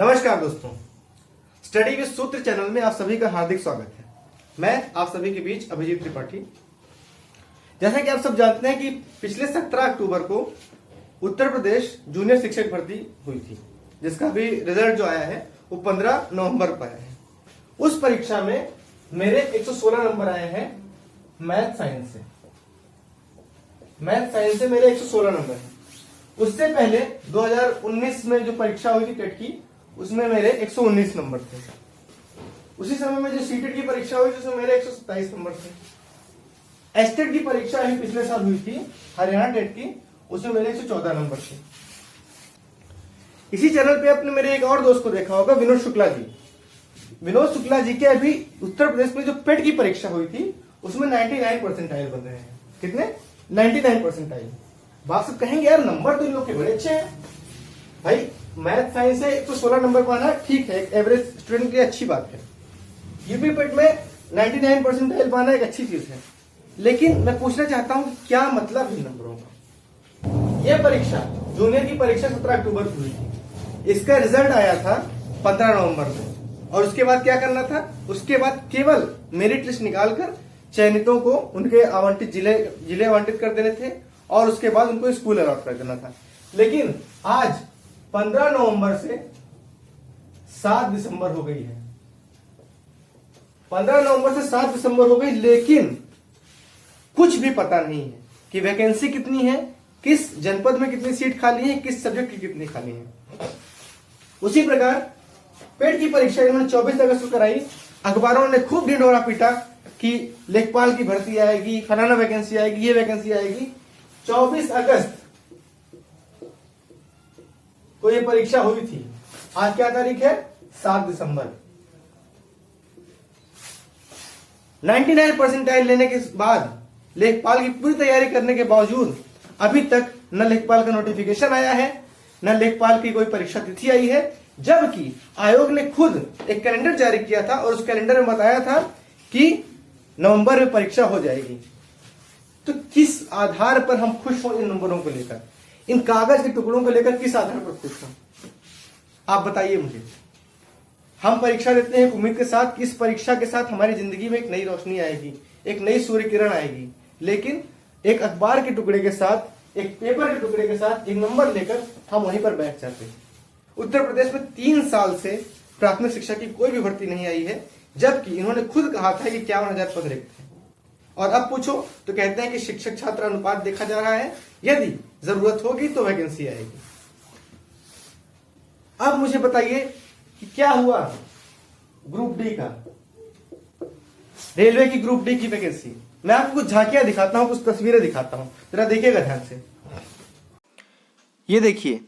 नमस्कार दोस्तों, study with सूत्र चैनल में आप सभी का हार्दिक स्वागत है। मैं आप सभी के बीच अभिजीत त्रिपाठी। जैसा कि आप सब जानते हैं कि पिछले 17 अक्टूबर को उत्तर प्रदेश जूनियर शिक्षक भर्ती हुई थी, जिसका भी रिजल्ट जो आया है वो 15 नवंबर को आया है। उस परीक्षा में मेरे 116 नंबर आए हैं मैथ साइंस से। मैथ साइंस से मेरे 116 नंबर हैं। उससे पहले 2019 में जो परीक्षा हुई थी टेट की, उसमें मेरे 119 नंबर थे। उसी समय में जो सीटेट की परीक्षा हुई जिसमें मेरे 127 नंबर थे। एसटेट की परीक्षा ही पिछले साल हुई थी हरियाणा टेट की, उसमें मेरे 114 नंबर थे। इसी चैनल पे आपने मेरे एक और दोस्त को देखा होगा, विनोद शुक्ला जी। विनोद शुक्ला जी के अभी उत्तर प्रदेश में जो पेट की परीक्षा हुई थी उसमें 99 परसेंटाइल बन रहे हैं। कितने? 99 परसेंटाइल। आप सब कहेंगे यार नंबर तो इन लोग के बड़े अच्छे हैं। भाई मैथ साइंस से 116 नंबर पाना ठीक है, एक एवरेज स्टूडेंट के लिए अच्छी बात है। यूपी पेट में 99 परसेंटाइल पाना एक अच्छी चीज है, लेकिन मैं पूछना चाहता हूं क्या मतलब इन नंबरों का। यह परीक्षा जूनियर की परीक्षा 17 अक्टूबर को हुई थी। इसका रिजल्ट आया था 15 नवंबर को, और उसके बाद क्या करना था? उसके बाद केवल मेरिट लिस्ट निकालकर चयनितों को उनके आवंटित जिले आवंटित कर देने थे, और उसके बाद उनको स्कूल अलॉट कर देना था। लेकिन आज 15 नवंबर से 7 दिसंबर हो गई है। 15 नवंबर से 7 दिसंबर हो गई, लेकिन कुछ भी पता नहीं है कि वैकेंसी कितनी है, किस जनपद में कितनी सीट खाली है, किस सब्जेक्ट की कितनी खाली है। उसी प्रकार पेट की परीक्षा इन्होंने 24 अगस्त को कराई। अखबारों ने खूब ढिंढोरा पीटा कि लेखपाल की भर्ती आएगी, फलाना वैकेंसी आएगी, ये वैकेंसी आएगी। 24 अगस्त को ये परीक्षा हुई थी। आज क्या तारीख है? 7 दिसंबर। 99 परसेंटाइल लेने के बाद, लेखपाल की पूरी तैयारी करने के बावजूद अभी तक न लेखपाल का नोटिफिकेशन आया है, न लेखपाल की कोई परीक्षा तिथि आई है, जबकि आयोग ने खुद एक कैलेंडर जारी किया था और उस कैलेंडर में बताया था कि नवंबर में परीक्षा हो जाएगी। तो किस आधार पर हम खुश हों इन नंबरों को लेकर, इन कागज के टुकड़ों को लेकर किस आधार पर खुश हों? आप बताइए मुझे। हम परीक्षा देते हैं उम्मीद के साथ कि इस परीक्षा के साथ हमारी जिंदगी में एक नई रोशनी आएगी, एक नई सूर्य किरण आएगी, लेकिन एक अखबार के टुकड़े के साथ, एक पेपर के टुकड़े के साथ एक नंबर लेकर हम वहीं पर बैठ जाते हैं। उत्तर प्रदेश में 3 साल से प्राथमिक शिक्षा की कोई भी भर्ती नहीं आई है, जबकि इन्होंने खुद कहा था कि 51,000 पद रिक्त है। और अब पूछो तो कहते हैं कि शिक्षक छात्र अनुपात देखा जा रहा है, यदि जरूरत होगी तो वैकेंसी आएगी। अब मुझे बताइए कि क्या हुआ ग्रुप डी का, रेलवे की ग्रुप डी की वैकेंसी। मैं आपको कुछ झांकियां दिखाता हूं, कुछ तस्वीरें दिखाता हूं, जरा देखिएगा ध्यान से। ये देखिए,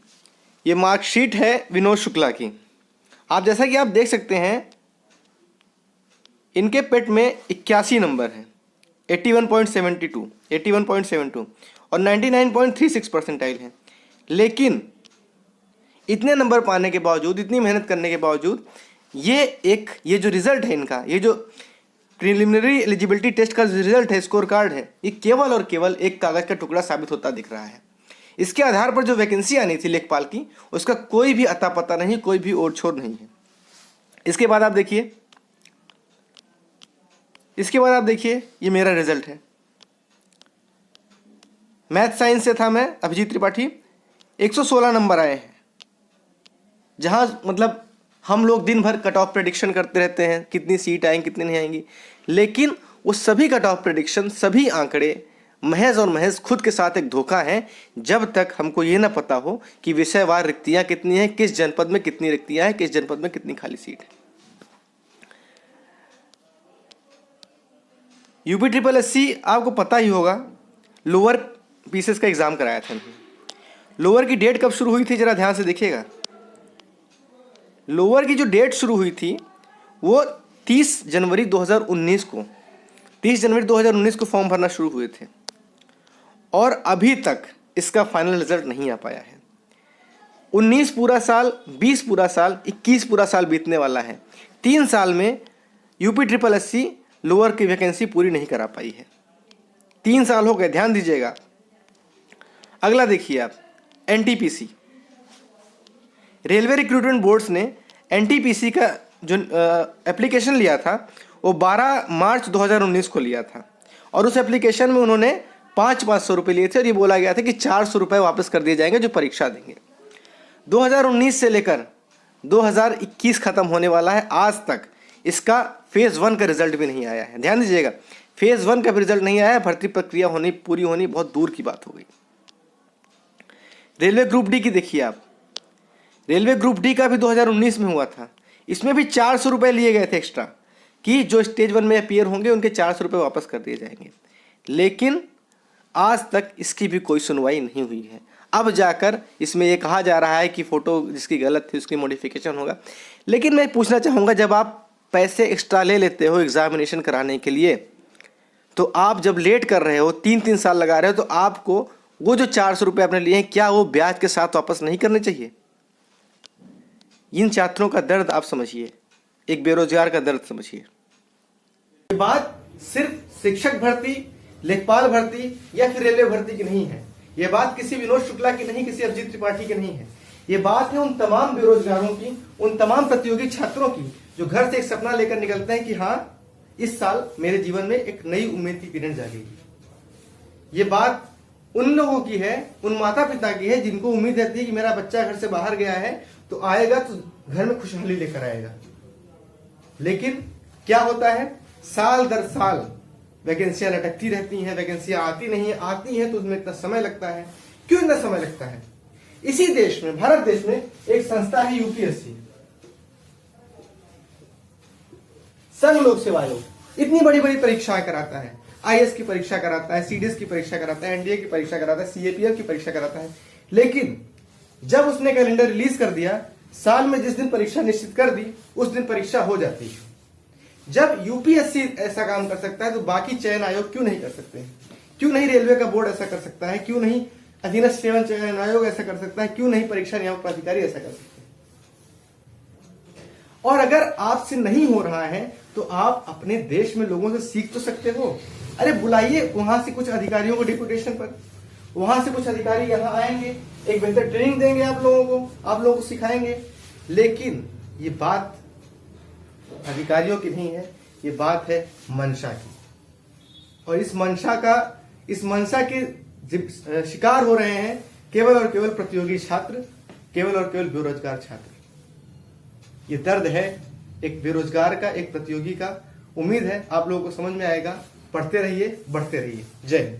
ये मार्कशीट है विनोद शुक्ला की। आप जैसा कि आप देख सकते हैं, इनके पेट में 81 नंबर है, 81.72 और 99.36 परसेंटाइल है। लेकिन इतने नंबर पाने के बावजूद, इतनी मेहनत करने के बावजूद, ये जो रिजल्ट है इनका, ये जो प्रिलिमिनरी एलिजिबिलिटी टेस्ट का रिजल्ट है, स्कोर कार्ड है, ये केवल और केवल एक कागज का टुकड़ा साबित होता दिख रहा है। इसके आधार पर जो वैकेंसी आनी थी लेखपाल की, उसका कोई भी अता पता नहीं, कोई भी ओर छोर नहीं है। इसके बाद आप देखिए, ये मेरा रिजल्ट है। मैथ साइंस से था मैं, अभिजीत त्रिपाठी। 116 नंबर आए हैं, जहां मतलब हम लोग दिन भर कट ऑफ प्रेडिक्शन करते रहते हैं, कितनी सीट आएंगी, कितनी नहीं आएंगी, लेकिन वो सभी कट ऑफ प्रेडिक्शन, सभी आंकड़े महज और महज खुद के साथ एक धोखा है, जब तक हमको ये ना पता हो कि विषयवार रिक्तियां कितनी हैं, किस जनपद में कितनी रिक्तियां हैं, किस जनपद में कितनी खाली सीट है। यूपी ट्रिपल एससी आपको पता ही होगा, लोअर पीसेस का एग्जाम कराया था। लोअर की डेट कब शुरू हुई थी, जरा ध्यान से देखिएगा। लोअर की जो डेट शुरू हुई थी वो 30 जनवरी 2019 को फॉर्म भरना शुरू हुए थे, और अभी तक इसका फाइनल रिजल्ट नहीं आ पाया है। 19 पूरा साल, 20 पूरा साल, 21 पूरा साल बीतने वाला है। 3 साल में यूपी ट्रिपल एससी लोअर की वैकेंसी पूरी नहीं करा पाई है। 3 साल हो गए, ध्यान दीजिएगा। अगला देखिए आप, एनटीपीसी, रेलवे रिक्रूटमेंट बोर्ड्स ने एनटीपीसी का जो एप्लीकेशन लिया था वो 12 मार्च 2019 को लिया था और उस एप्लीकेशन में उन्होंने 500 रुपये लिए थे और ये बोला गया था कि 400 रुपये वापस कर दिए जाएंगे जो परीक्षा देंगे। 2019 से लेकर 2021 खत्म होने वाला है, आज तक इसका फेज़ 1 का रिजल्ट भी नहीं आया है। ध्यान दीजिएगा, फेज़ 1 का भी रिजल्ट नहीं आया है, भर्ती प्रक्रिया पूरी होनी बहुत दूर की बात हो गई। रेलवे ग्रुप डी की देखिए आप, रेलवे ग्रुप डी का भी 2019 में हुआ था, इसमें भी 400 रुपये लिए गए थे एक्स्ट्रा कि जो स्टेज 1 में अपीयर होंगे उनके 400 रुपये वापस कर दिए जाएंगे, लेकिन आज तक इसकी भी कोई सुनवाई नहीं हुई है। अब जाकर इसमें ये कहा जा रहा है कि फ़ोटो जिसकी गलत थी उसकी मॉडिफिकेशन होगा, लेकिन मैं पूछना चाहूँगा, जब आप पैसे एक्स्ट्रा ले लेते हो एग्ज़ामिनेशन कराने के लिए, तो आप जब लेट कर रहे हो, 3-3 साल लगा रहे हो, तो आपको वो जो 400 रुपये आपने लिए हैं, क्या वो ब्याज के साथ वापस नहीं करने चाहिए? इन छात्रों का दर्द आप समझिए, एक बेरोजगार का दर्द समझिए। ये बात सिर्फ शिक्षक भर्ती, लेखपाल भर्ती या फिर रेलवे भर्ती की नहीं है। ये बात किसी विनोद शुक्ला की नहीं, किसी अभिजीत त्रिपाठी की नहीं है। ये बात है उन तमाम बेरोजगारों की, उन तमाम प्रतियोगी छात्रों की जो घर से एक सपना लेकर निकलते हैं कि हाँ, इस साल मेरे जीवन में एक नई उम्मीद की किरण जागेगी। ये बात उन लोगों की है, उन माता पिता की है जिनको उम्मीद रहती है कि मेरा बच्चा घर से बाहर गया है तो आएगा तो घर में खुशहाली लेकर आएगा। लेकिन क्या होता है, साल दर साल वैकेंसियां लटकती रहती हैं, वैकेंसियां आती नहीं है, आती हैं तो उसमें इतना समय लगता है। क्यों इतना समय लगता है? इसी देश में, भारत देश में एक संस्था है यूपीएससी, संघ लोक सेवा आयोग, इतनी बड़ी बड़ी परीक्षाएं कराता है, आईएएस की परीक्षा कराता है, सीडीएस की परीक्षा कराता है, एनडीए की परीक्षा कराता है, सीएपीएफ की परीक्षा कराता है। लेकिन जब उसने कैलेंडर रिलीज कर दिया, साल में जिस दिन परीक्षा निश्चित कर दी उस दिन परीक्षा हो जाती है। जब यूपीएससी ऐसा काम कर सकता है तो बाकी चयन आयोग क्यों नहीं कर सकते? क्यों नहीं रेलवे का बोर्ड ऐसा कर सकता है? क्यों नहीं अधीनस्थ सेवा चयन आयोग ऐसा कर सकता है? क्यों नहीं परीक्षा नियामक प्राधिकारी ऐसा कर सकते हैं? और अगर आपसे नहीं हो रहा है तो आप अपने देश में लोगों से सीख तो सकते हो। अरे बुलाइए वहां से कुछ अधिकारियों को डिप्यूटेशन पर, वहां से कुछ अधिकारी यहाँ आएंगे, एक बेहतर ट्रेनिंग देंगे आप लोगों को सिखाएंगे। लेकिन ये बात अधिकारियों की नहीं है, ये बात है मंशा की। और इस मंशा के शिकार हो रहे हैं केवल और केवल प्रतियोगी छात्र, केवल और केवल बेरोजगार छात्र। ये दर्द है एक बेरोजगार का, एक प्रतियोगी का। उम्मीद है आप लोगों को समझ में आएगा। पढ़ते रहिए, बढ़ते रहिए। जय हिंद।